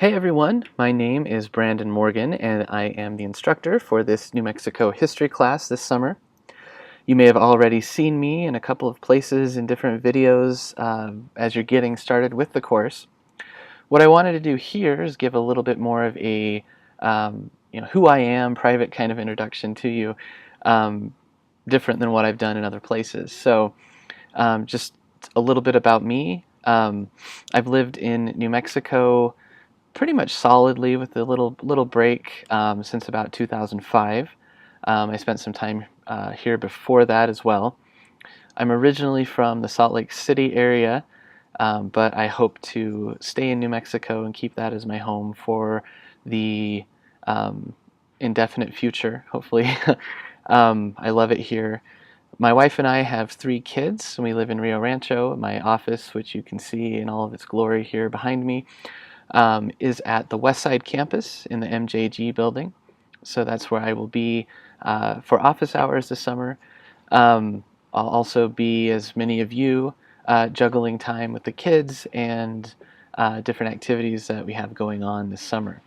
Hey everyone, my name is Brandon Morgan and I am the instructor for this New Mexico history class this summer. You may have already seen me in a couple of places in different videos as you're getting started with the course. What I wanted to do here is give a little bit more of a who I am, private kind of introduction to you, um, different than what I've done in other places. So just a little bit about me. I've lived in New Mexico pretty much solidly with a little break since about 2005. I spent some time here before that as well. I'm originally from the Salt Lake City area, but I hope to stay in New Mexico and keep that as my home for the um, indefinite future, hopefully. I love it here. My wife and I have 3 kids, and we live in Rio Rancho. My office, which you can see in all of its glory here behind me, is at the West Side campus in the MJG building. So that's where I will be for office hours this summer. I'll also be, as many of you, juggling time with the kids and different activities that we have going on this summer.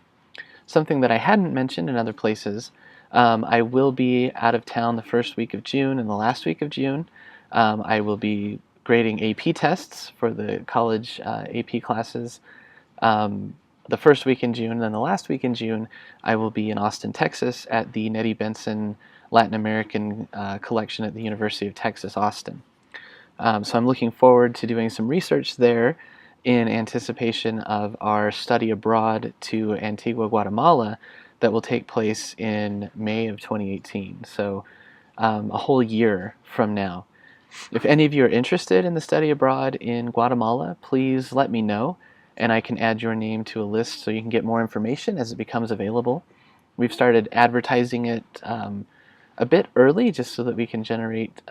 Something that I hadn't mentioned in other places, I will be out of town the first week of June and the last week of June. I will be grading AP tests for the college AP classes um, the first week in June, and then the last week in June, I will be in Austin, Texas at the Nettie Benson Latin American collection at the University of Texas, Austin. So I'm looking forward to doing some research there in anticipation of our study abroad to Antigua, Guatemala that will take place in May of 2018. So a whole year from now. If any of you are interested in the study abroad in Guatemala, please let me know and I can add your name to a list so you can get more information as it becomes available. We've started advertising it a bit early just so that we can generate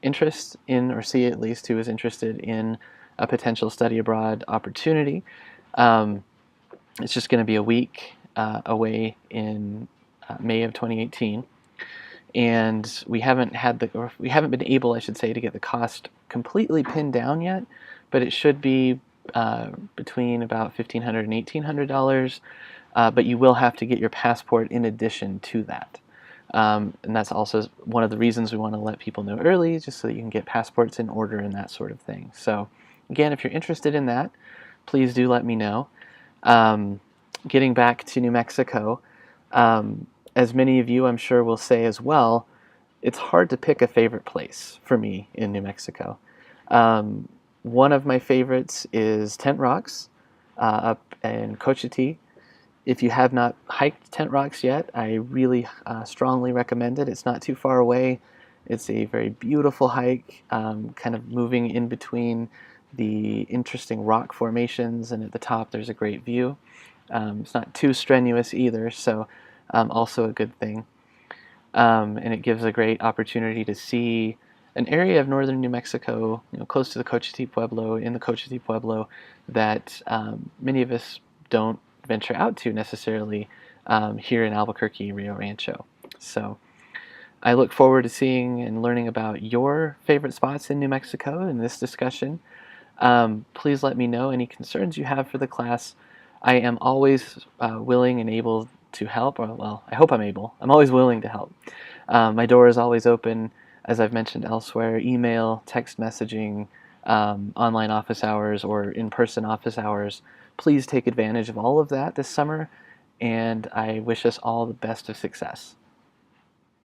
interest in, or see at least who is interested in a potential study abroad opportunity. Um, it's just going to be a week away in May of 2018. And we haven't been able, I should say, to get the cost completely pinned down yet, but it should be between about $1,500 and $1,800. But you will have to get your passport in addition to that. And that's also one of the reasons we want to let people know early, just so that you can get passports in order and that sort of thing. So again, if you're interested in that, please do let me know. Um, Getting back to New Mexico, as many of you I'm sure will say as well, it's hard to pick a favorite place for me in New Mexico. Um, One of my favorites is Tent Rocks up in Cochiti. If you have not hiked Tent Rocks yet, I really strongly recommend it. It's not too far away. It's a very beautiful hike, kind of moving in between the interesting rock formations, and at the top there's a great view. It's not too strenuous either, so also a good thing. And it gives a great opportunity to see an area of northern New Mexico, close to the Cochiti Pueblo, in the Cochiti Pueblo, that many of us don't venture out to necessarily here in Albuquerque, Rio Rancho. So I look forward to seeing and learning about your favorite spots in New Mexico in this discussion. Please let me know any concerns you have for the class. I am always willing and able to help, or well, I hope I'm able. I'm always willing to help. My door is always open, as I've mentioned elsewhere: email, text messaging, online office hours, or in-person office hours. Please take advantage of all of that this summer, and I wish us all the best of success.